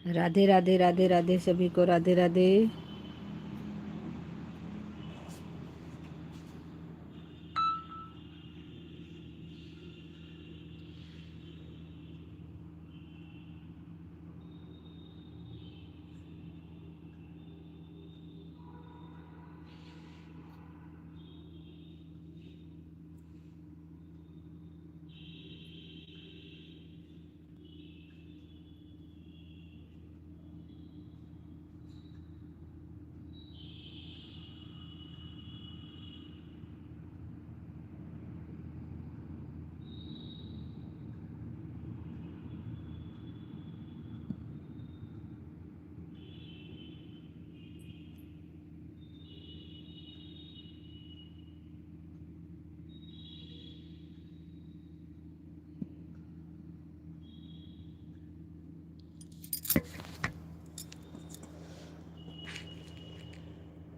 राधे राधे राधे राधे सभी को राधे राधे।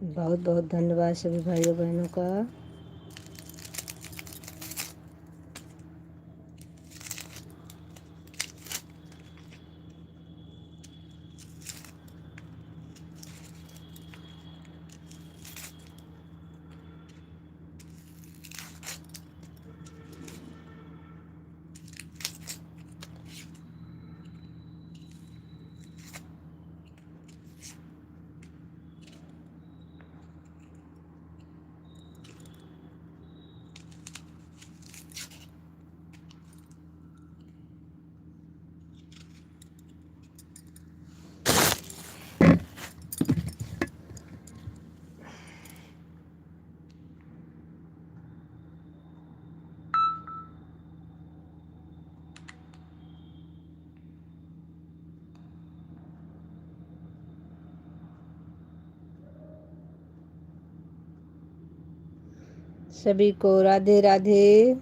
बहुत बहुत धन्यवाद सभी भाइयों बहनों का। सभी को राधे राधे।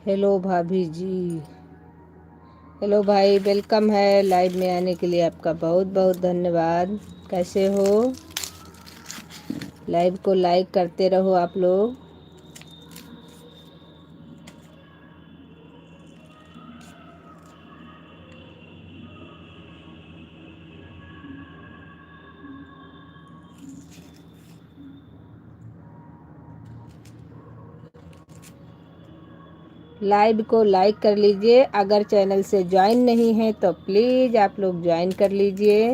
हेलो भाभी जी। हेलो भाई, वेलकम है लाइव में आने के लिए। आपका बहुत बहुत धन्यवाद। कैसे हो? लाइव को लाइक करते रहो आप लोग। लाइव को लाइक कर लीजिए। अगर चैनल से ज्वाइन नहीं है तो प्लीज़ आप लोग ज्वाइन कर लीजिए।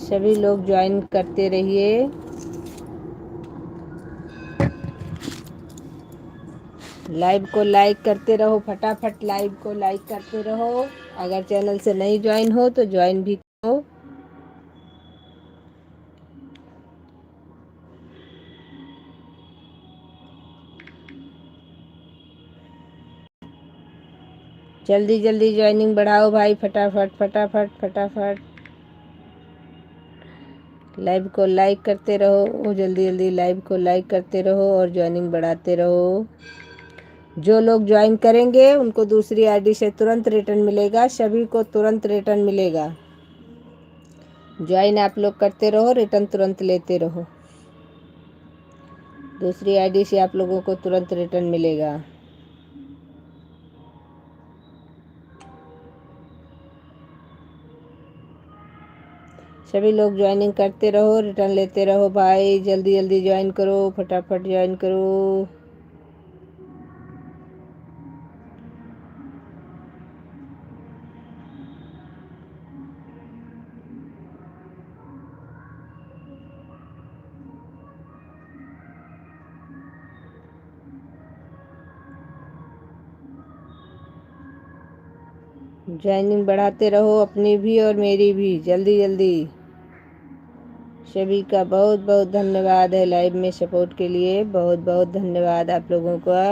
सभी लोग ज्वाइन करते रहिए। लाइव को लाइक करते रहो, फटाफट लाइव को लाइक करते रहो। अगर चैनल से नहीं ज्वाइन हो तो ज्वाइन भी करो। जल्दी जल्दी ज्वाइनिंग बढ़ाओ भाई, फटाफट फटाफट फटाफट। लाइव को लाइक करते रहो, जल्दी जल्दी लाइव को लाइक करते रहो और ज्वाइनिंग बढ़ाते रहो। जो लोग ज्वाइन करेंगे उनको दूसरी आईडी से तुरंत रिटर्न मिलेगा। सभी को तुरंत रिटर्न मिलेगा। ज्वाइन आप लोग करते रहो, रिटर्न तुरंत लेते रहो। दूसरी आईडी से आप लोगों को तुरंत रिटर्न मिलेगा। सभी लोग ज्वाइनिंग करते रहो, रिटर्न लेते रहो भाई। जल्दी जल्दी ज्वाइन करो, फटाफट ज्वाइन करो। ज्वाइनिंग बढ़ाते रहो अपनी भी और मेरी भी, जल्दी जल्दी। सभी का बहुत बहुत धन्यवाद है लाइव में सपोर्ट के लिए, बहुत बहुत धन्यवाद आप लोगों का।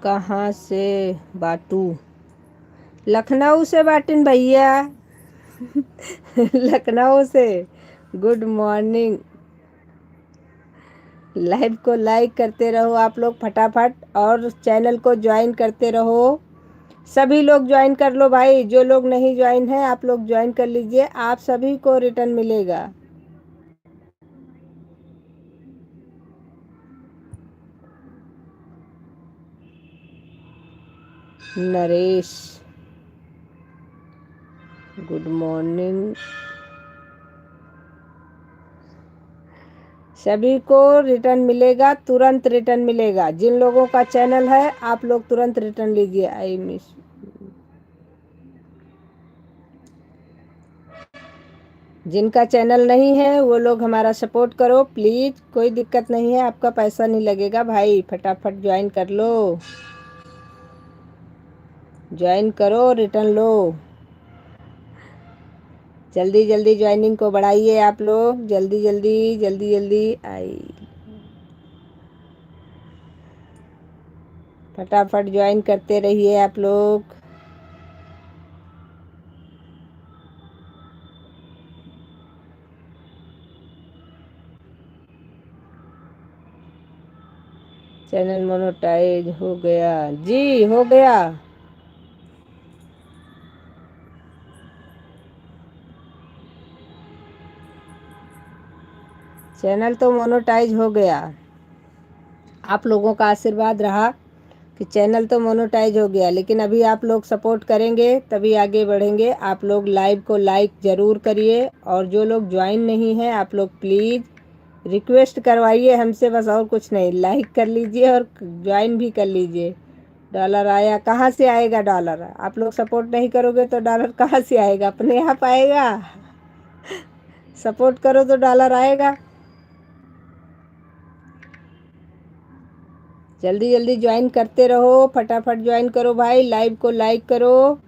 कहाँ से बाटू? लखनऊ से बाटिन भैया। लखनऊ से। Good morning. लाइव को लाइक करते रहो आप लोग फटाफट, और चैनल को ज्वाइन करते रहो। सभी लोग ज्वाइन कर लो भाई, जो लोग नहीं ज्वाइन है आप लोग ज्वाइन कर लीजिए, आप सभी को रिटर्न मिलेगा। Naresh, good morning. सभी को रिटर्न मिलेगा, तुरंत रिटर्न मिलेगा। जिन लोगों का चैनल है आप लोग तुरंत रिटर्न लीजिए। I miss. जिनका चैनल नहीं है वो लोग हमारा सपोर्ट करो प्लीज़, कोई दिक्कत नहीं है, आपका पैसा नहीं लगेगा भाई, फटाफट ज्वाइन कर लो। ज्वाइन करो, रिटर्न लो। जल्दी जल्दी ज्वाइनिंग को बढ़ाइए आप लोग, जल्दी जल्दी जल्दी जल्दी। आई, फटाफट ज्वाइन करते रहिए आप लोग। चैनल मोनेटाइज हो गया जी, हो गया। चैनल तो मोनेटाइज हो गया, आप लोगों का आशीर्वाद रहा कि चैनल तो मोनेटाइज हो गया, लेकिन अभी आप लोग सपोर्ट करेंगे तभी आगे बढ़ेंगे। आप लोग लाइव को लाइक ज़रूर करिए, और जो लोग ज्वाइन नहीं हैं आप लोग प्लीज़ रिक्वेस्ट करवाइए हमसे, बस और कुछ नहीं, लाइक कर लीजिए और ज्वाइन भी कर लीजिए। डॉलर आया, कहाँ से आएगा डॉलर? आप लोग सपोर्ट नहीं करोगे तो डॉलर कहाँ से आएगा? अपने आप आएगा। सपोर्ट करो तो डॉलर आएगा। जल्दी जल्दी ज्वाइन करते रहो, फटाफट ज्वाइन करो भाई, लाइव को लाइक करो,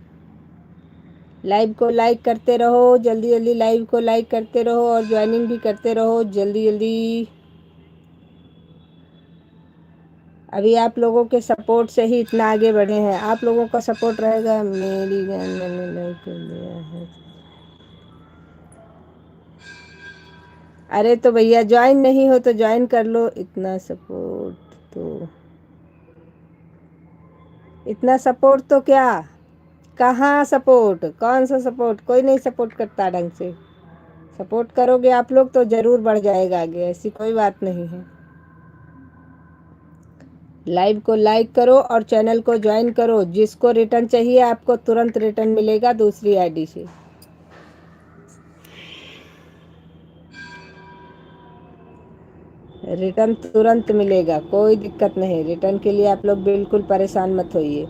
लाइव को लाइक करते रहो, जल्दी जल्दी लाइव को लाइक करते रहो और ज्वाइनिंग भी करते रहो जल्दी जल्दी। अभी आप लोगों के सपोर्ट से ही इतना आगे बढ़े हैं, आप लोगों का सपोर्ट रहेगा। मेरी जान मैंने लाइक कर दिया है। अरे तो भैया ज्वाइन नहीं हो तो ज्वाइन कर लो, इतना सपोर्ट तो, इतना सपोर्ट तो क्या, कहाँ सपोर्ट, कौन सा सपोर्ट? कोई नहीं सपोर्ट करता ढंग से। सपोर्ट करोगे आप लोग तो ज़रूर बढ़ जाएगा आगे, ऐसी कोई बात नहीं है। लाइव को लाइक करो और चैनल को ज्वाइन करो, जिसको रिटर्न चाहिए आपको तुरंत रिटर्न मिलेगा दूसरी आईडी से। रिटर्न तुरंत मिलेगा, कोई दिक्कत नहीं, रिटर्न के लिए आप लोग बिल्कुल परेशान मत होइए,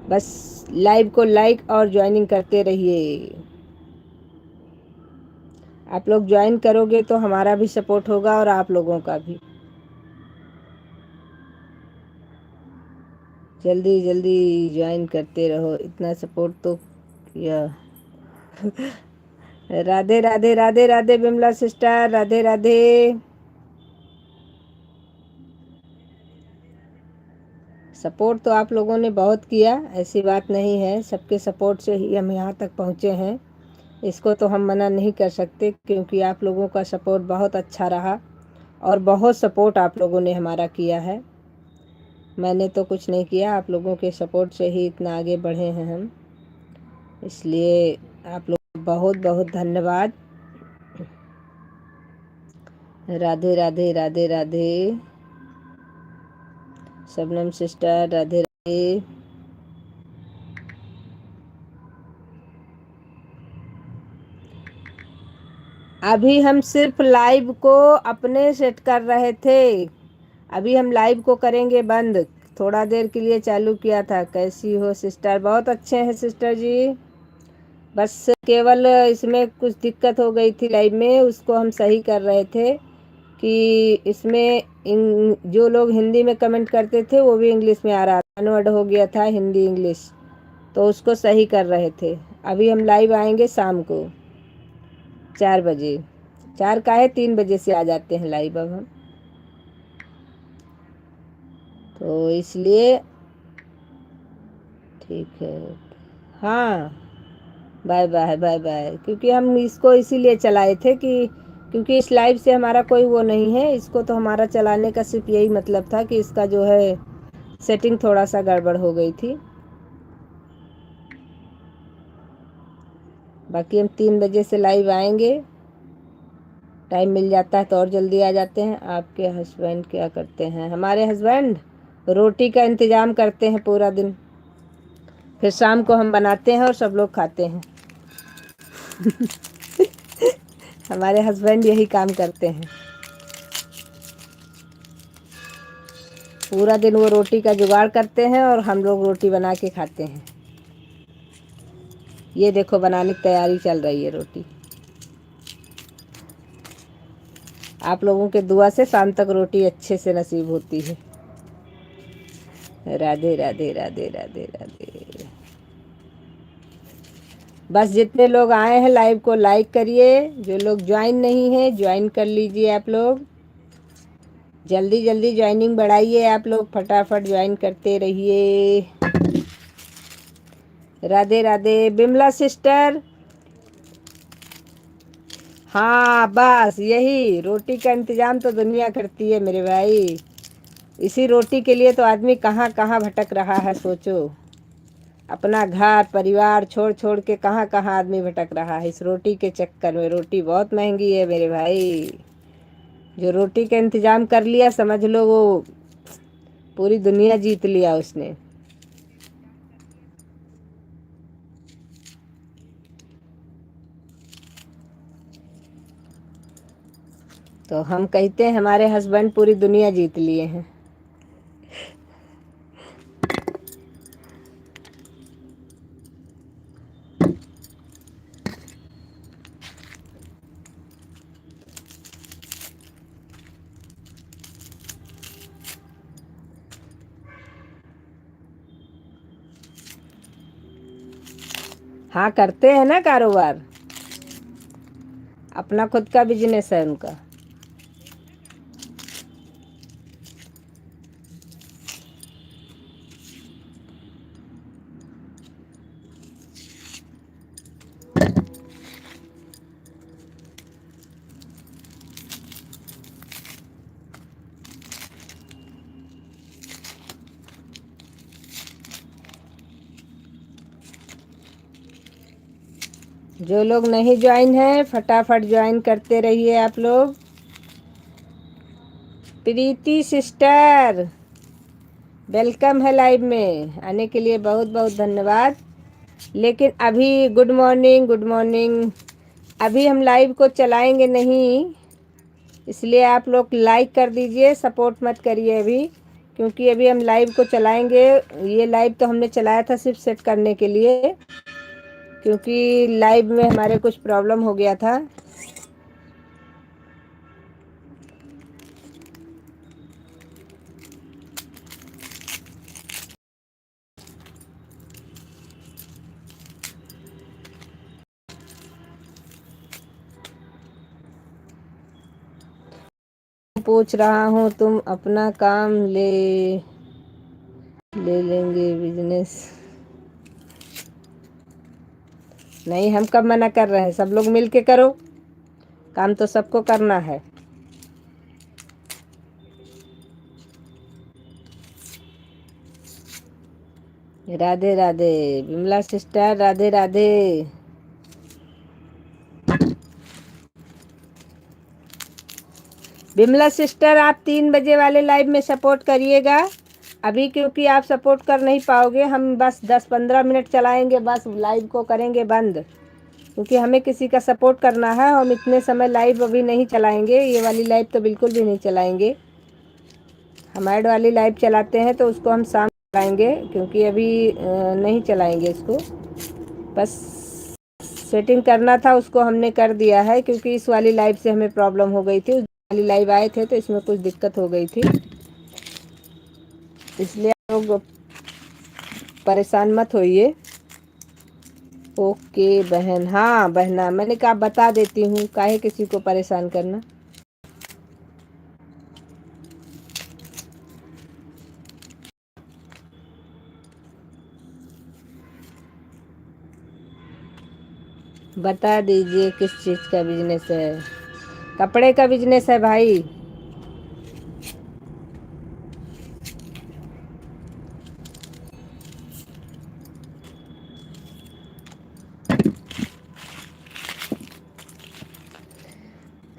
बस लाइव को लाइक और ज्वाइनिंग करते रहिए। आप लोग ज्वाइन करोगे तो हमारा भी सपोर्ट होगा और आप लोगों का भी। जल्दी जल्दी ज्वाइन करते रहो, इतना सपोर्ट तो किया। राधे राधे राधे राधे बिमला सिस्टर, राधे राधे। सपोर्ट तो आप लोगों ने बहुत किया, ऐसी बात नहीं है, सबके सपोर्ट से ही हम यहाँ तक पहुँचे हैं, इसको तो हम मना नहीं कर सकते, क्योंकि आप लोगों का सपोर्ट बहुत अच्छा रहा और बहुत सपोर्ट आप लोगों ने हमारा किया है। मैंने तो कुछ नहीं किया, आप लोगों के सपोर्ट से ही इतना आगे बढ़े हैं हम, इसलिए आप लोग बहुत बहुत धन्यवाद। राधे राधे राधे राधे। शबनम सिस्टर राधे राधे। अभी हम सिर्फ लाइव को अपने सेट कर रहे थे, अभी हम लाइव को करेंगे बंद। थोड़ा देर के लिए चालू किया था। कैसी हो सिस्टर? बहुत अच्छे हैं सिस्टर जी। बस केवल इसमें कुछ दिक्कत हो गई थी लाइव में, उसको हम सही कर रहे थे कि इसमें जो लोग हिंदी में कमेंट करते थे वो भी इंग्लिश में आ रहा था, कन्वर्ट हो गया था हिंदी इंग्लिश, तो उसको सही कर रहे थे। अभी हम लाइव आएंगे शाम को 4 बजे। 4 का है, 3 बजे से आ जाते हैं लाइव अब हम, तो इसलिए ठीक है। हाँ, बाय बाय बाय बाय। क्योंकि हम इसको इसीलिए चलाए थे कि क्योंकि इस लाइव से हमारा कोई वो नहीं है, इसको तो हमारा चलाने का सिर्फ यही मतलब था कि इसका जो है सेटिंग थोड़ा सा गड़बड़ हो गई थी। बाकी हम 3 बजे से लाइव आएंगे, टाइम मिल जाता है तो और जल्दी आ जाते हैं। आपके हस्बैंड क्या करते हैं? हमारे हस्बैंड रोटी का इंतज़ाम करते हैं पूरा दिन, फिर शाम को हम बनाते हैं और सब लोग खाते हैं। हमारे हस्बैंड यही काम करते हैं, पूरा दिन वो रोटी का जुगाड़ करते हैं और हम लोग रोटी बना के खाते हैं। ये देखो बनाने की तैयारी चल रही है रोटी। आप लोगों के दुआ से शाम तक रोटी अच्छे से नसीब होती है। राधे राधे राधे राधे राधे। बस जितने लोग आए हैं लाइव को लाइक करिए, जो लोग ज्वाइन नहीं है ज्वाइन कर लीजिए। आप लोग जल्दी जल्दी ज्वाइनिंग बढ़ाइए, आप लोग फटाफट ज्वाइन करते रहिए। राधे राधे। बिमला सिस्टर, हाँ बस यही रोटी का इंतज़ाम तो दुनिया करती है मेरे भाई। इसी रोटी के लिए तो आदमी कहाँ कहाँ भटक रहा है, सोचो। अपना घर परिवार छोड़ छोड़ के कहाँ कहाँ आदमी भटक रहा है इस रोटी के चक्कर में। रोटी बहुत महंगी है मेरे भाई। जो रोटी का इंतज़ाम कर लिया समझ लो वो पूरी दुनिया जीत लिया उसने। तो हम कहते हैं हमारे हस्बैंड पूरी दुनिया जीत लिए हैं। हाँ करते हैं ना कारोबार, अपना खुद का बिजनेस है उनका। जो लोग नहीं ज्वाइन हैं फटाफट ज्वाइन करते रहिए आप लोग। प्रीति सिस्टर वेलकम है लाइव में, आने के लिए बहुत बहुत धन्यवाद। लेकिन अभी गुड मॉर्निंग गुड मॉर्निंग। अभी हम लाइव को चलाएंगे नहीं, इसलिए आप लोग लाइक कर दीजिए, सपोर्ट मत करिए अभी, क्योंकि अभी हम लाइव को चलाएंगे। ये लाइव तो हमने चलाया था सिर्फ सेट करने के लिए, क्योंकि लाइव में हमारे कुछ प्रॉब्लम हो गया था। पूछ रहा हूँ तुम अपना काम ले लेंगे बिजनेस? नहीं, हम कब मना कर रहे हैं, सब लोग मिल के करो, काम तो सबको करना है। राधे राधे विमला सिस्टर, राधे राधे। विमला सिस्टर आप 3 बजे वाले लाइव में सपोर्ट करिएगा अभी, क्योंकि आप सपोर्ट कर नहीं पाओगे। हम बस 10-15 मिनट चलाएंगे, बस लाइव को करेंगे बंद। क्योंकि हमें किसी का सपोर्ट करना है। हम इतने समय लाइव अभी नहीं चलाएंगे, ये वाली लाइव तो बिल्कुल भी नहीं चलाएंगे। हम ऐड वाली लाइव चलाते हैं तो उसको हम शाम चलाएंगे, क्योंकि अभी नहीं चलाएंगे इसको। बस सेटिंग करना था, उसको हमने कर दिया है, क्योंकि इस वाली लाइव से हमें प्रॉब्लम हो गई थी। उस वाली लाइव आए थे तो इसमें कुछ दिक्कत हो गई थी, इसलिए आप लोग परेशान मत होइए। ओके बहन, हाँ बहना, मैंने कहा बता देती हूँ, काहे किसी को परेशान करना। बता दीजिए किस चीज़ का बिजनेस है। कपड़े का बिजनेस है भाई।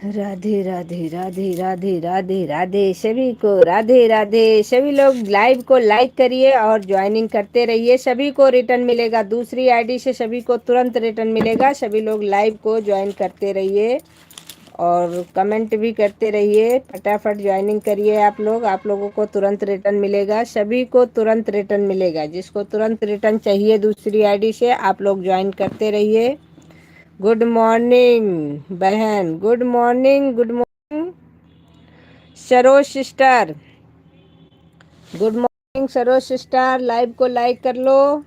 राधे राधे राधे राधे राधे राधे सभी को, राधे राधे। सभी लोग लाइव को लाइक करिए और ज्वाइनिंग करते रहिए। सभी को रिटर्न मिलेगा, दूसरी आईडी से सभी को तुरंत रिटर्न मिलेगा। सभी लोग लाइव को ज्वाइन करते रहिए और कमेंट भी करते रहिए। फटाफट ज्वाइनिंग करिए आप लोग, आप लोगों को तुरंत रिटर्न मिलेगा। सभी को तुरंत रिटर्न मिलेगा। जिसको तुरंत रिटर्न चाहिए दूसरी आईडी से, आप लोग ज्वाइन करते रहिए। गुड मॉर्निंग बहन, good morning, good morning Saroj sister, good morning Saroj sister. Live को लाइक कर लो।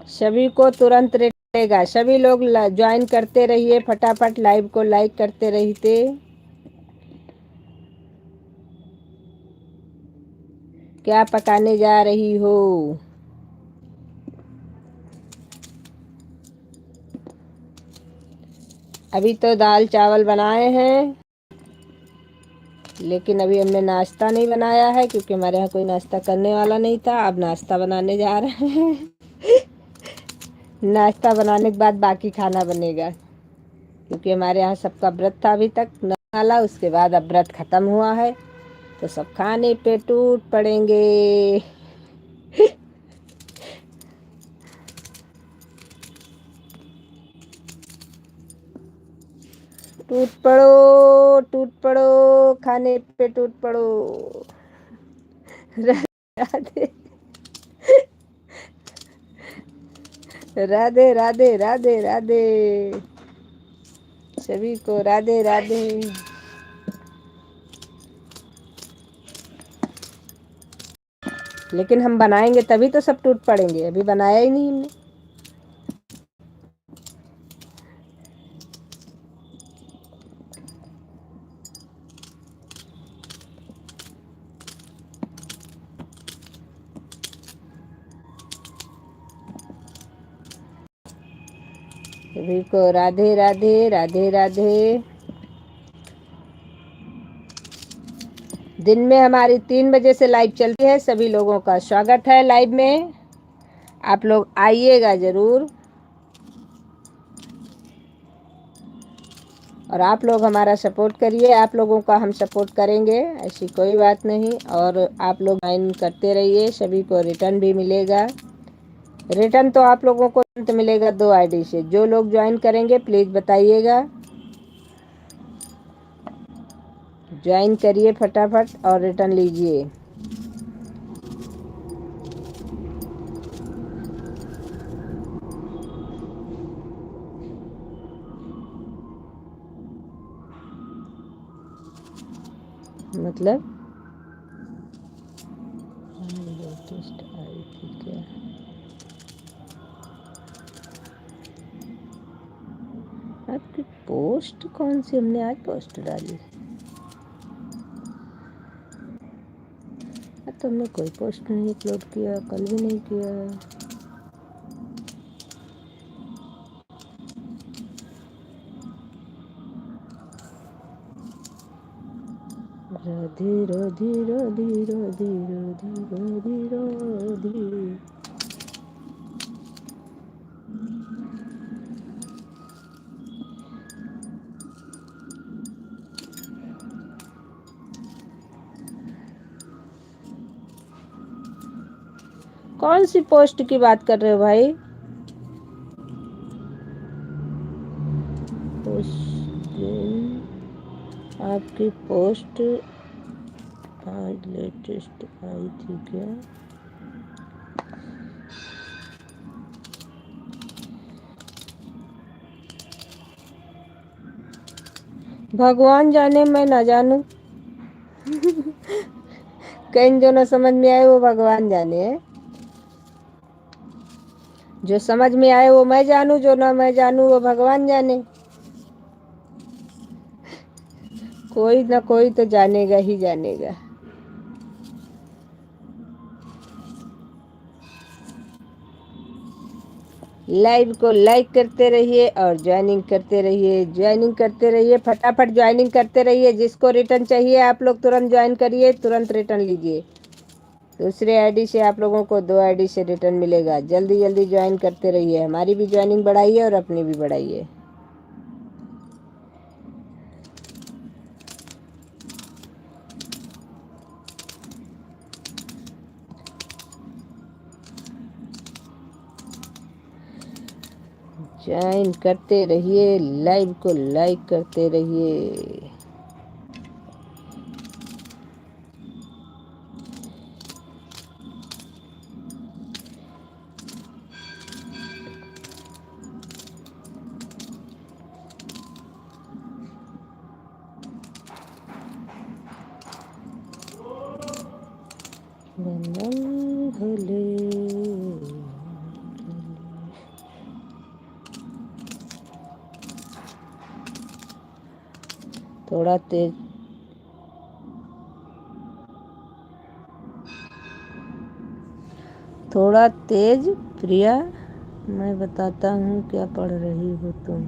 सभी को तुरंत मिलेगा। सभी लोग ज्वाइन करते रहिए, फटाफट लाइव को लाइक करते रहिए। क्या पकाने जा रही हो? अभी तो दाल चावल बनाए हैं, लेकिन अभी हमने नाश्ता नहीं बनाया है, क्योंकि हमारे यहाँ कोई नाश्ता करने वाला नहीं था। अब नाश्ता बनाने जा रहे हैं। नाश्ता बनाने के बाद बाकी खाना बनेगा, क्योंकि हमारे यहाँ सबका व्रत था अभी तक न वाला। उसके बाद अब व्रत खत्म हुआ है तो सब खाने पे टूट पड़ेंगे। टूट पड़ो, टूट पड़ो, खाने पे टूट पड़ो। राधे राधे राधे राधे राधे सभी को, राधे राधे। लेकिन हम बनाएंगे तभी तो सब टूट पड़ेंगे, अभी बनाया ही नहीं हमने। सभी को राधे राधे राधे राधे। दिन में हमारी 3 बजे से लाइव चलती है। सभी लोगों का स्वागत है लाइव में, आप लोग आइएगा ज़रूर। और आप लोग हमारा सपोर्ट करिए, आप लोगों का हम सपोर्ट करेंगे, ऐसी कोई बात नहीं। और आप लोग ज्वाइन करते रहिए, सभी को रिटर्न भी मिलेगा। रिटर्न तो आप लोगों को तुरंत मिलेगा 2 आईडी से। जो लोग ज्वाइन करेंगे प्लीज़ बताइएगा। ज्वाइन करिए फटाफट और रिटर्न लीजिए। मतलब लेटेस्ट आई थी क्या? आपकी पोस्ट कौन सी हमने आज पोस्ट डाली? तो हमने कोई पोस्ट नहीं अपलोड किया, कल भी नहीं किया। राधे राधे राधे राधे राधे राधे राधे। कौन सी पोस्ट की बात कर रहे हो भाई? उस दिन आपकी पोस्ट आज लेटेस्ट आई थी क्या? भगवान जाने, मैं ना जानू। कहीं जो ना समझ में आए वो भगवान जाने है। जो समझ में आए वो मैं जानू, जो ना मैं जानू वो भगवान जाने। कोई ना कोई तो जानेगा ही जानेगा। लाइव को लाइक करते रहिए और ज्वाइनिंग करते रहिए, ज्वाइनिंग करते रहिए, फटाफट ज्वाइनिंग करते रहिए। जिसको रिटर्न चाहिए आप लोग तुरंत ज्वाइन करिए, तुरंत रिटर्न लीजिए। दूसरे आईडी से आप लोगों को 2 आईडी से रिटर्न मिलेगा। जल्दी जल्दी ज्वाइन करते रहिए, हमारी भी ज्वाइनिंग बढ़ाइए और अपनी भी बढ़ाइए। ज्वाइन करते रहिए, लाइव को लाइक करते रहिए। भले थोड़ा तेज, थोड़ा तेज प्रिया। मैं बताता हूँ क्या पढ़ रही हो तुम।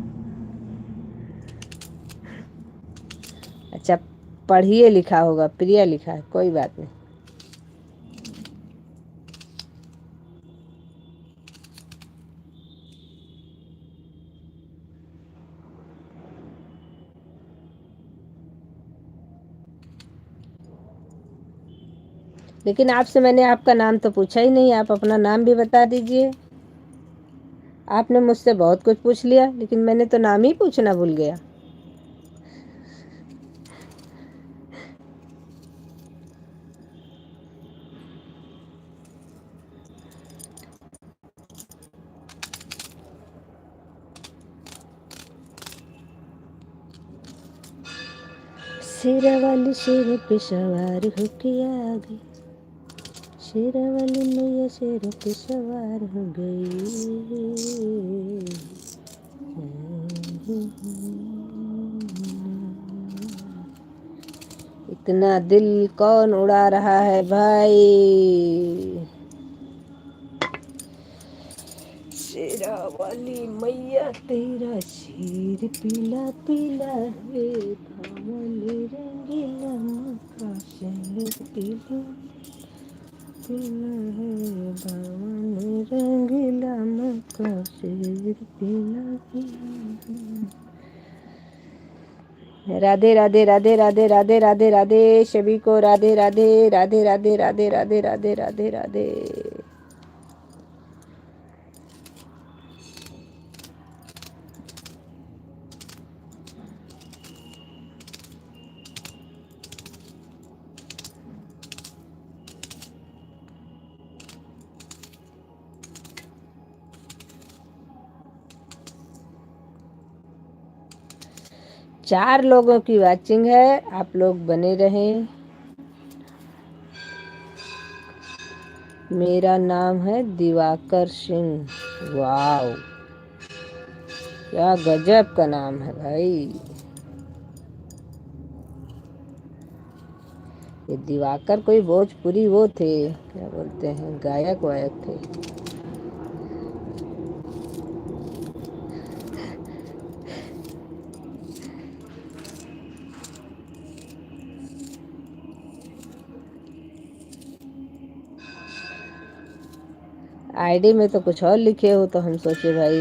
अच्छा, पढ़िए लिखा होगा, प्रिया लिखा है, कोई बात नहीं। लेकिन आपसे मैंने आपका नाम तो पूछा ही नहीं, आप अपना नाम भी बता दीजिए। आपने मुझसे बहुत कुछ पूछ लिया, लेकिन मैंने तो नाम ही पूछना भूल गया। शेरा वाली शेर पे सवार होके आ गई, शेरा वाली मैया शेर पे सवार हो गई। इतना दिल कौन उड़ा रहा है भाई? शेरा वाली मैया तेरा शेर पीला पीला है, भवानी रंगीला मक्का शेर पीला पीला है, भवानी रंगीला मक्का शेर पीला पीला। राधे राधे राधे राधे राधे राधे राधे सभी को, राधे राधे राधे राधे राधे राधे राधे राधे राधे। 4 लोगों की वाचिंग है, आप लोग बने रहें। मेरा नाम है दिवाकर सिंह। वाओ, क्या गजब का नाम है भाई। ये दिवाकर कोई भोजपुरी वो थे, क्या बोलते हैं, गायक वायक थे। आईडी में तो कुछ और लिखे हो, तो हम सोचे भाई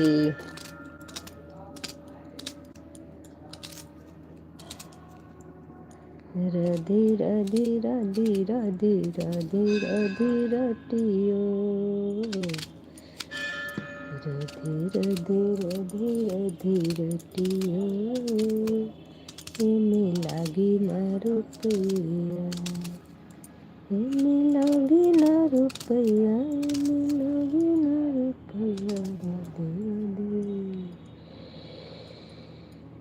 राधे राधे राधे राधे राधे राधे राटियो, राधे राधे राधे राधे राटियो, एमे लागी ना रुपया, एमे लागी ना रुपया, एमे लागी ना रुपया, राधे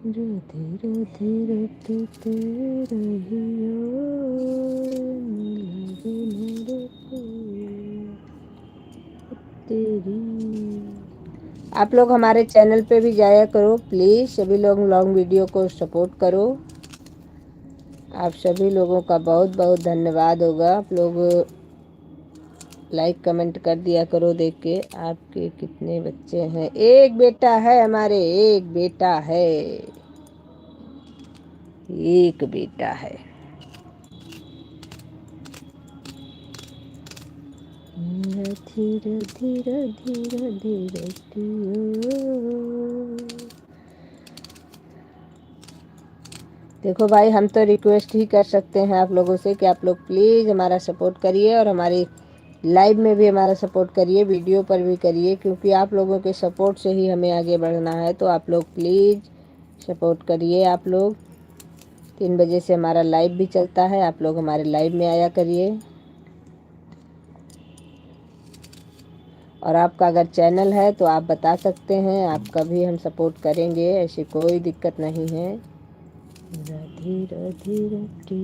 राधे राधे रटते रहियो, एमे लागी ना रुपया तेरी। आप लोग हमारे चैनल पे भी जाया करो प्लीज़, सभी लोग लॉन्ग वीडियो को सपोर्ट करो। आप सभी लोगों का बहुत बहुत धन्यवाद होगा। आप लोग लाइक कमेंट कर दिया करो। देख के आपके कितने बच्चे हैं? एक बेटा है हमारे, एक बेटा है, एक बेटा है। धीरे धीरे धीरे धीरे देखो भाई, हम तो रिक्वेस्ट ही कर सकते हैं आप लोगों से कि आप लोग प्लीज़ हमारा सपोर्ट करिए और हमारी लाइव में भी हमारा सपोर्ट करिए, वीडियो पर भी करिए, क्योंकि आप लोगों के सपोर्ट से ही हमें आगे बढ़ना है। तो आप लोग प्लीज़ सपोर्ट करिए। आप लोग 3 बजे से हमारा लाइव भी चलता है, आप लोग हमारे लाइव में आया करिए। और आपका अगर चैनल है तो आप बता सकते हैं, आपका भी हम सपोर्ट करेंगे, ऐसी कोई दिक्कत नहीं है। राधे राधे राधे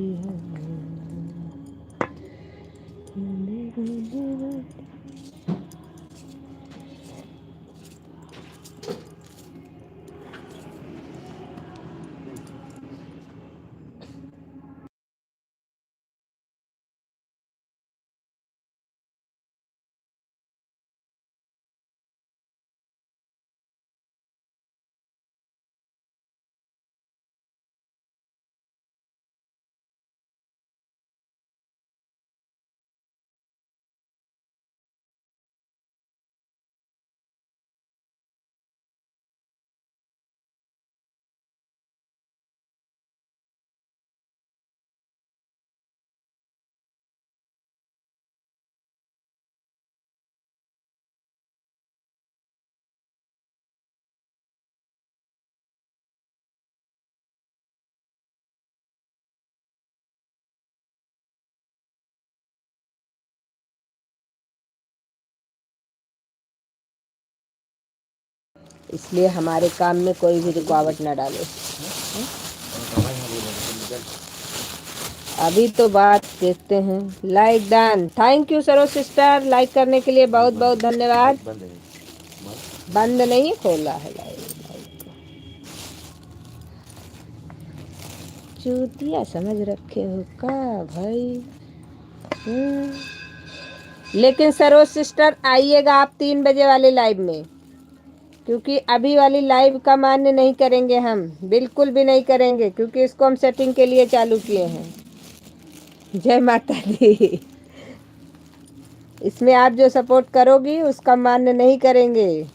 इसलिए हमारे काम में कोई भी रुकावट ना डाले। अभी तो बात देखते हैं। Like done, thank you Saroj sister, like करने के लिए बहुत बहुत धन्यवाद। बंद नहीं, खोला है लाइव। चूतिया समझ रखे हो का भाई? लेकिन सरोज सिस्टर आइएगा आप 3 बजे वाले लाइव में, क्योंकि अभी वाली लाइव का मान्य नहीं करेंगे हम, बिल्कुल भी नहीं करेंगे, क्योंकि इसको हम सेटिंग के लिए चालू किए हैं। जय माता दी। इसमें आप जो सपोर्ट करोगी उसका मान्य नहीं करेंगे,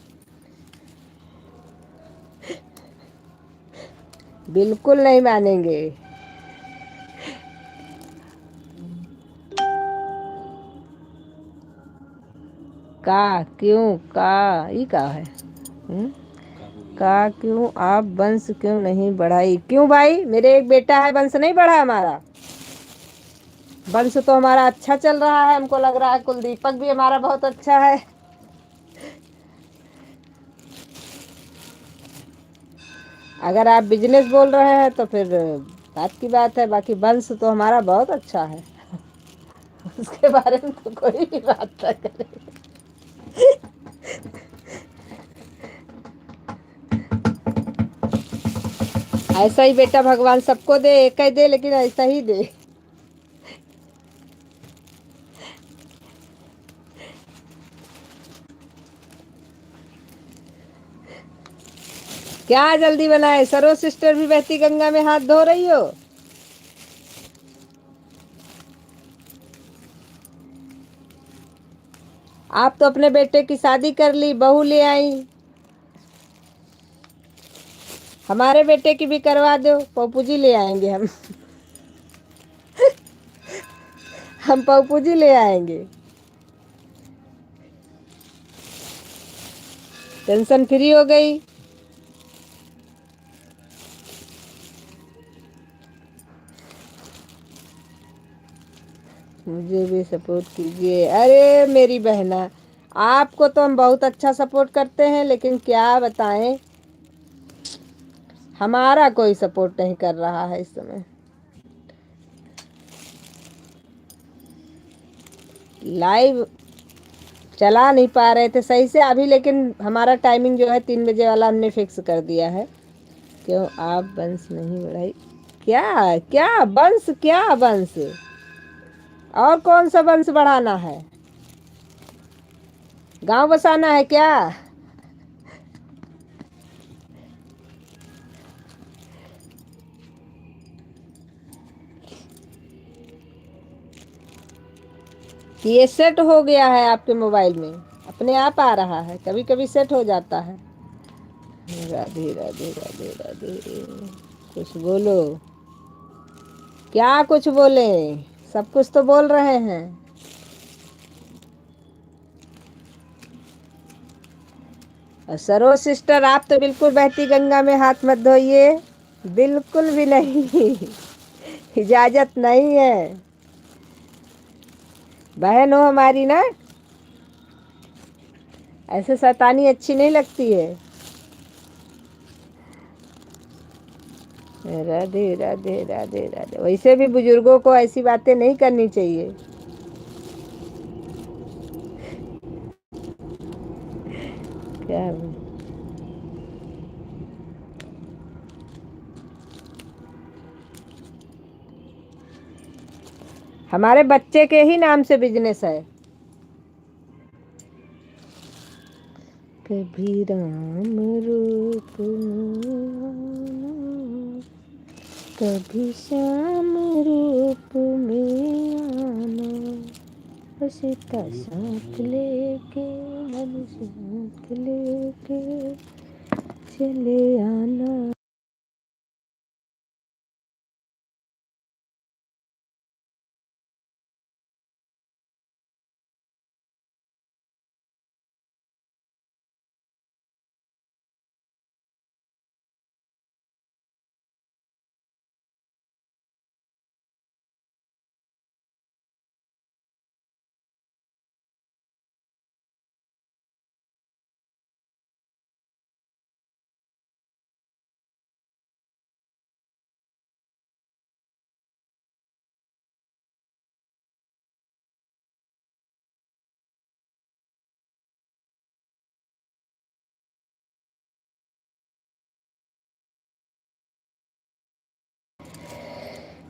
बिल्कुल नहीं मानेंगे। का क्यों का ये का है? का क्यों आप वंश क्यों नहीं बढ़ाई? क्यों भाई, मेरे एक बेटा है, वंश नहीं बढ़ा हमारा? वंश तो हमारा अच्छा चल रहा है, हमको लग रहा है कुलदीपक भी हमारा बहुत अच्छा है। अगर आप बिजनेस बोल रहे हैं तो फिर बात की बात है, बाकी वंश तो हमारा बहुत अच्छा है। उसके बारे में तो कोई भी बात ना करे। ऐसा ही बेटा भगवान सबको दे, एक ही दे, लेकिन ऐसा ही दे। क्या जल्दी बनाए? सरोज सिस्टर भी बहती गंगा में हाथ धो रही हो? आप तो अपने बेटे की शादी कर ली, बहू ले आई, हमारे बेटे की भी करवा दो, पप्पू जी ले आएंगे हम। हम पप्पू जी ले आएंगे। टेंशन फ्री हो गई। मुझे भी सपोर्ट कीजिए। अरे मेरी बहना, आपको तो हम बहुत अच्छा सपोर्ट करते हैं, लेकिन क्या बताएं, हमारा कोई सपोर्ट नहीं कर रहा है इस समय। लाइव चला नहीं पा रहे थे सही से अभी, लेकिन हमारा टाइमिंग जो है 3 बजे वाला हमने फिक्स कर दिया है। क्यों आप वंश नहीं बढ़ाई? क्या क्या वंश, क्या वंश? और कौन सा वंश बढ़ाना है? गांव बसाना है क्या? ये सेट हो गया है आपके मोबाइल में, अपने आप आ रहा है, कभी कभी सेट हो जाता है। राधे राधे राधे राधे। कुछ बोलो। क्या कुछ बोले? सब कुछ तो बोल रहे हैं। और सरोज सिस्टर, आप तो बिल्कुल बहती गंगा में हाथ मत धोइए, बिल्कुल भी नहीं। इजाजत नहीं है। बहन हो हमारी ना, ऐसे शैतानी अच्छी नहीं लगती है। राधे राधे राधे राधे। वैसे भी बुजुर्गों को ऐसी बातें नहीं करनी चाहिए। क्या? हमारे बच्चे के ही नाम से बिजनेस है। कभी राम रूप में आना, कभी श्याम रूप में आना, सीता साथ लेके, मन साथ लेके चले आना।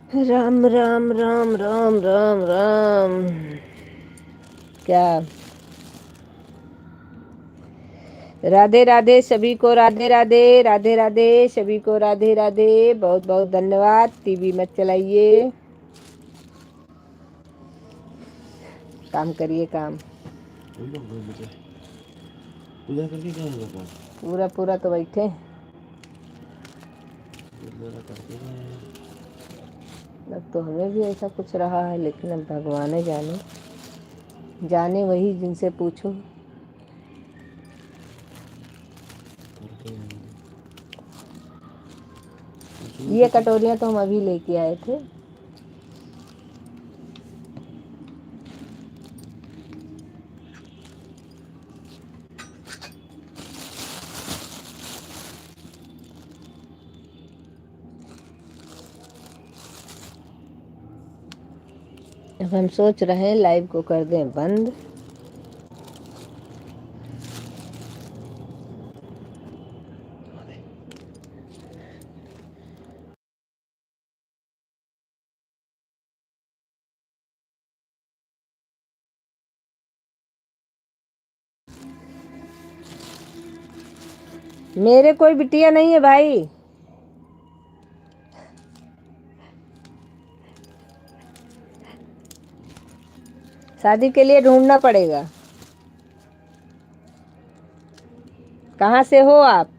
राम राम राम राम राम राम। क्या? राधे राधे सभी को, राधे राधे राधे राधे सभी को, राधे राधे। बहुत बहुत धन्यवाद। टीवी मत चलाइए, काम करिए काम। पूजा करके क्या होगा? पूरा पूरा तो बैठे। अब तो हमें भी ऐसा कुछ रहा है, लेकिन अब भगवान जाने, जाने वही जिनसे पूछो। ये कटोरियाँ तो हम अभी लेके आए थे। अब हम सोच रहे हैं लाइव को कर दें बंद। मेरे कोई बिटिया नहीं है भाई। शादी के लिए ढूंढना पड़ेगा। कहाँ से हो आप?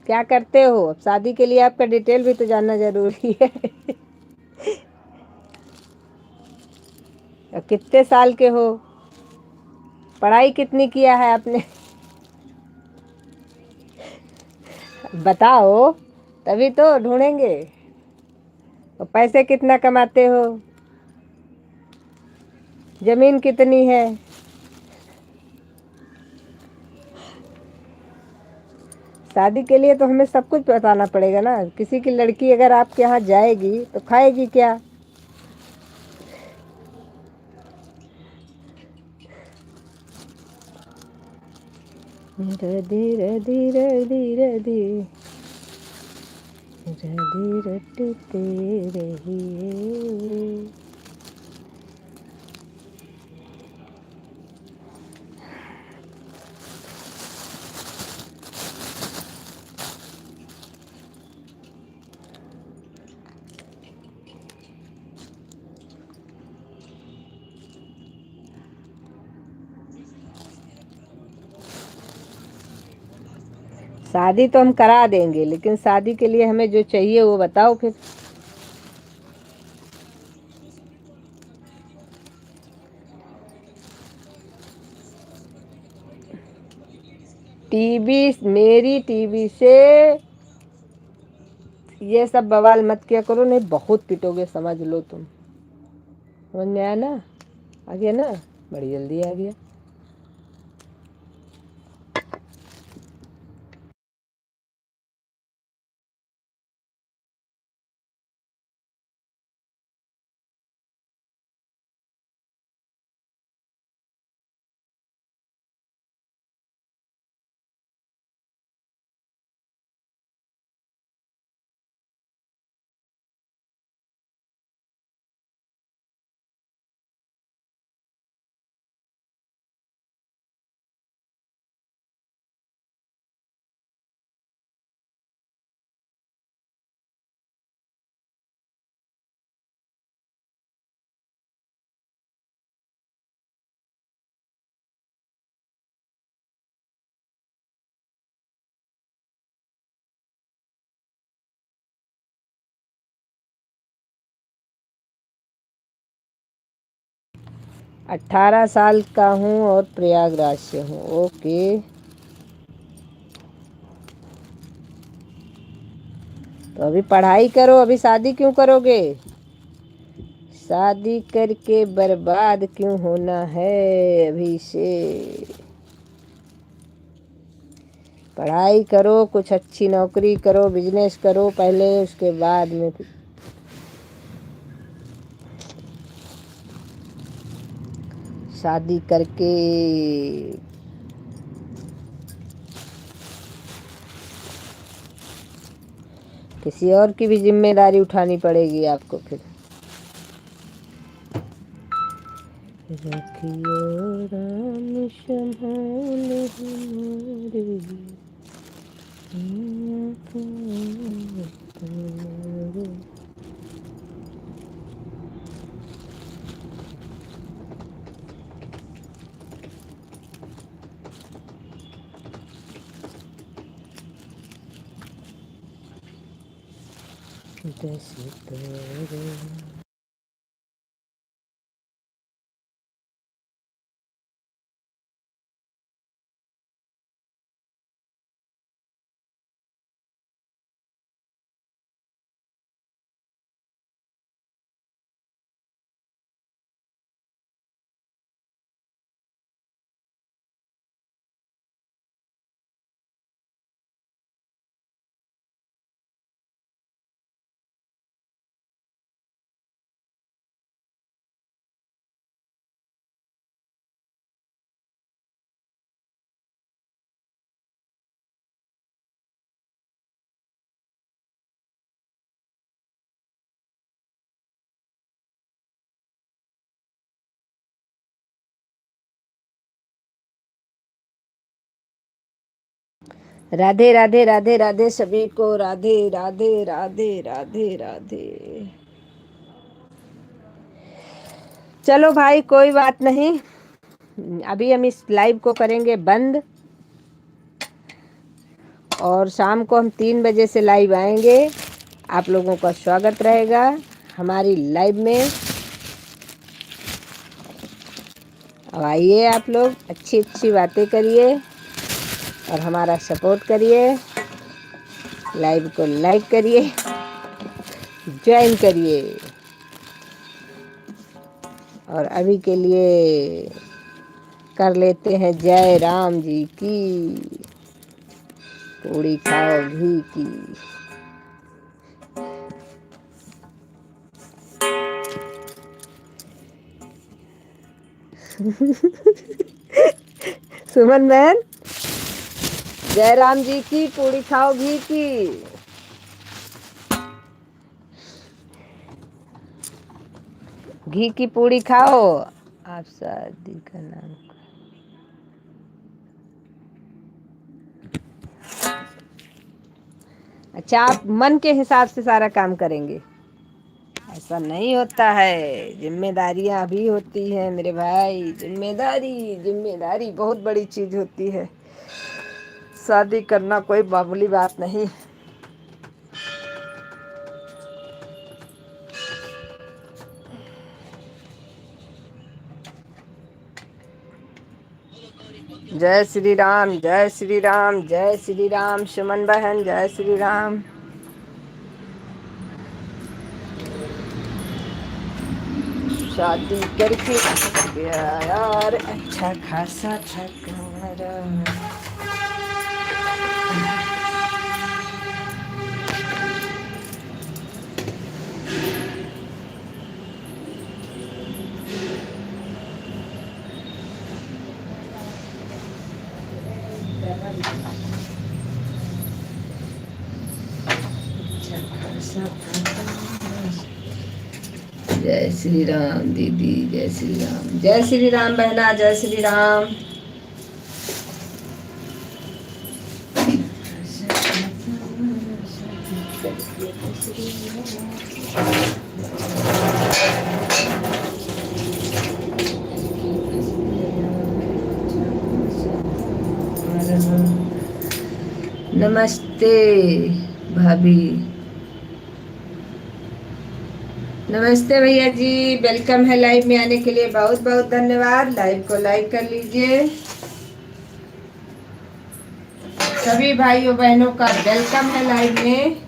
क्या करते हो? अब शादी के लिए आपका डिटेल भी तो जानना जरूरी है। कितने साल के हो? पढ़ाई कितनी किया है आपने? बताओ, तभी तो ढूंढेंगे। और पैसे कितना कमाते हो? जमीन कितनी है? शादी के लिए तो हमें सब कुछ बताना पड़ेगा ना। किसी की लड़की अगर आपके यहाँ जाएगी तो खाएगी क्या? राधे राधे राधे राधे राधे रटते रहिए। शादी तो हम करा देंगे, लेकिन शादी के लिए हमें जो चाहिए वो बताओ फिर। टीवी, मेरी टीवी से ये सब बवाल मत किया करो, नहीं बहुत पिटोगे, समझ लो तुम। समझ में आया ना? आ गया ना? बड़ी जल्दी आ गया। अट्ठारह साल का हूँ और प्रयागराज से हूँ। ओके। तो अभी पढ़ाई करो, अभी शादी क्यों करोगे? शादी करके बर्बाद क्यों होना है अभी से? पढ़ाई करो, कुछ अच्छी नौकरी करो, बिजनेस करो पहले, उसके बाद में शादी करके। किसी और की भी जिम्मेदारी उठानी पड़ेगी आपको फिर। रखियो राम संभाल हमारे। राधे राधे राधे राधे सभी को, राधे राधे राधे राधे राधे। चलो भाई, कोई बात नहीं, अभी हम इस लाइव को करेंगे बंद, और शाम को हम 3 बजे से लाइव आएंगे। आप लोगों का स्वागत रहेगा हमारी लाइव में। अब आइए आप लोग, अच्छी अच्छी बातें करिए और हमारा सपोर्ट करिए, लाइव को लाइक करिए, ज्वाइन करिए। और अभी के लिए कर लेते हैं जय राम जी की, पूड़ी खाओ घी की। सुमन बहन, जय राम जी की, पूड़ी खाओ घी की। घी की पूड़ी खाओ। आप शादी का नाम, अच्छा आप मन के हिसाब से सारा काम करेंगे, ऐसा नहीं होता है। जिम्मेदारियां भी होती हैं मेरे भाई, जिम्मेदारी, जिम्मेदारी बहुत बड़ी चीज होती है। शादी करना कोई मामूली बात नहीं। जय श्री राम, जय श्री राम, जय श्री राम। सुमन बहन, जय श्री राम। शादी करके गया यार, अच्छा खासा था हमारा। जय श्री राम दीदी, जय श्री राम, जय श्री राम बहना, जय श्री राम। नमस्ते भाभी, नमस्ते भैया जी, वेलकम है लाइव में आने के लिए, बहुत बहुत धन्यवाद। लाइव को लाइक कर लीजिए। सभी भाइयों बहनों का वेलकम है लाइव में।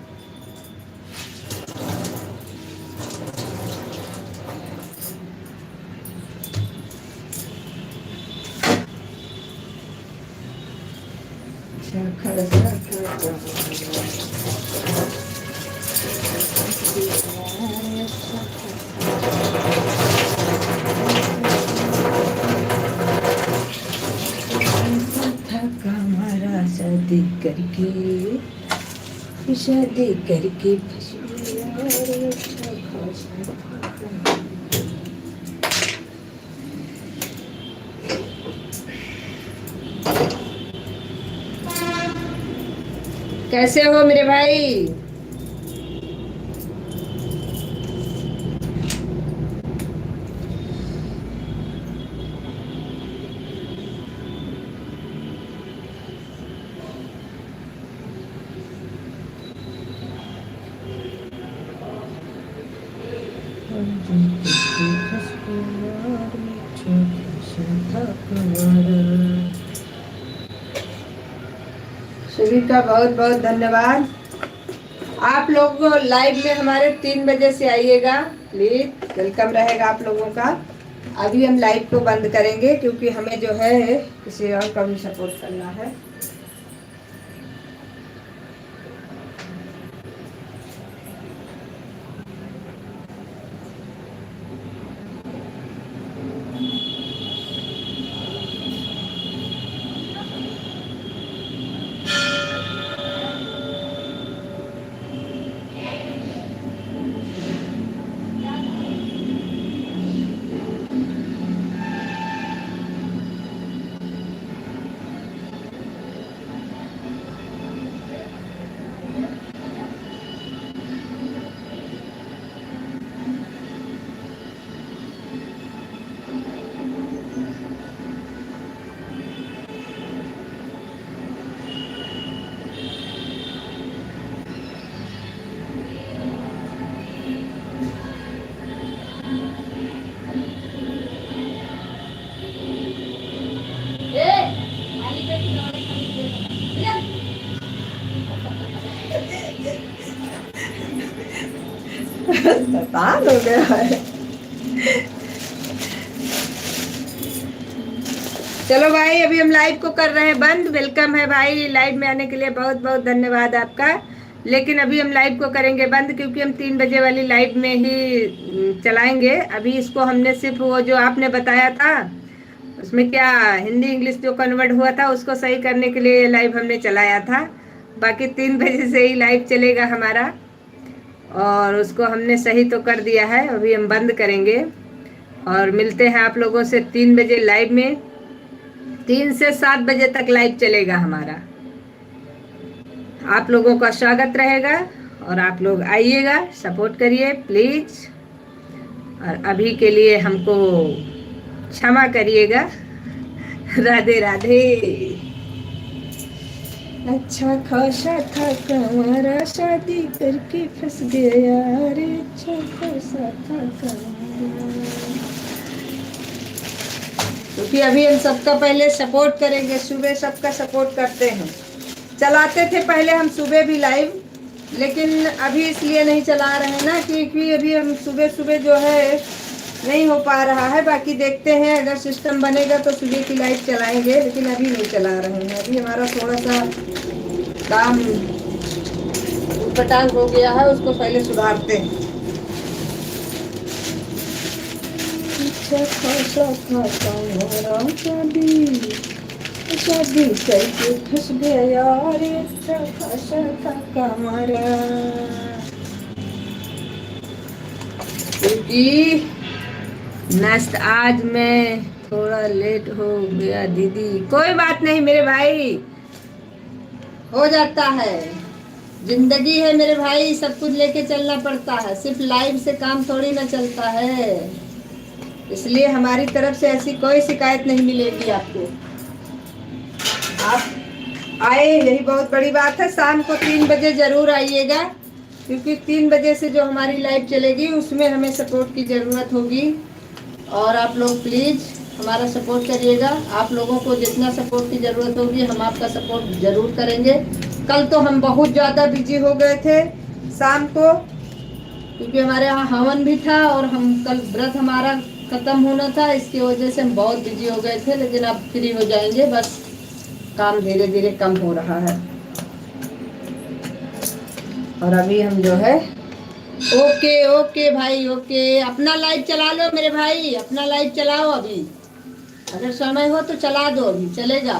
शादी करके, शादी करके कैसे हो मेरे भाई? सभी का बहुत बहुत धन्यवाद। आप लोग लाइव में हमारे 3 बजे से आइएगा प्लीज, वेलकम रहेगा आप लोगों का। अभी हम लाइव को बंद करेंगे क्योंकि हमें जो है किसी और का भी सपोर्ट करना है। शैतान हो गया है। चलो भाई, अभी हम लाइव को कर रहे हैं बंद। वेलकम है भाई, लाइव में आने के लिए बहुत बहुत धन्यवाद आपका। लेकिन अभी हम लाइव को करेंगे बंद, क्योंकि हम 3 बजे वाली लाइव में ही चलाएंगे। अभी इसको हमने सिर्फ वो जो आपने बताया था उसमें क्या हिंदी इंग्लिश जो कन्वर्ट हुआ था उसको सही करने के लिए लाइव हमने चलाया था। बाकी 3 बजे से ही लाइव चलेगा हमारा, और उसको हमने सही तो कर दिया है। अभी हम बंद करेंगे और मिलते हैं आप लोगों से 3 बजे लाइव में। 3 से 7 बजे तक लाइव चलेगा हमारा। आप लोगों का स्वागत रहेगा और आप लोग आइएगा, सपोर्ट करिए प्लीज। और अभी के लिए हमको क्षमा करिएगा। राधे राधे। अच्छा खासा था कमारा, शादी करके फंस गया रे। अच्छा खासा था कमारा। क्योंकि अभी हम सबका पहले सपोर्ट करेंगे, सुबह सबका सपोर्ट करते हैं। चलाते थे पहले हम सुबह भी लाइव, लेकिन अभी इसलिए नहीं चला रहे हैं ना, क्योंकि अभी हम सुबह सुबह जो है नहीं हो पा रहा है। बाकी देखते हैं, अगर सिस्टम बनेगा तो सुबह की लाइव चलाएंगे, लेकिन अभी नहीं चला रहे हैं। अभी हमारा थोड़ा सा काम पटांग हो गया है, उसको पहले सुधारते हैं। शादी करके फंस गया यार, क्योंकि नस्ट आज मैं थोड़ा लेट हो गया दीदी। कोई बात नहीं मेरे भाई, हो जाता है, जिंदगी है मेरे भाई, सब कुछ लेके चलना पड़ता है। सिर्फ लाइव से काम थोड़ी ना चलता है, इसलिए हमारी तरफ से ऐसी कोई शिकायत नहीं मिलेगी आपको। आप आए यही बहुत बड़ी बात है। शाम को 3 बजे जरूर आइएगा, क्योंकि 3 बजे से जो हमारी लाइव चलेगी उसमें हमें सपोर्ट की ज़रूरत होगी। और आप लोग प्लीज़ हमारा सपोर्ट करिएगा। आप लोगों को जितना सपोर्ट की ज़रूरत होगी हम आपका सपोर्ट ज़रूर करेंगे। कल तो हम बहुत ज़्यादा बिजी हो गए थे शाम को, क्योंकि हमारे यहाँ हवन भी था और हम कल व्रत हमारा ख़त्म होना था, इसकी वजह से हम बहुत बिजी हो गए थे। लेकिन अब फ्री हो जाएंगे, बस काम धीरे धीरे कम हो रहा है। और अभी हम जो है ओके ओके भाई, ओके। अपना लाइव चला लो मेरे भाई, अपना लाइव चलाओ। अभी अगर समय हो तो चला दो, अभी चलेगा।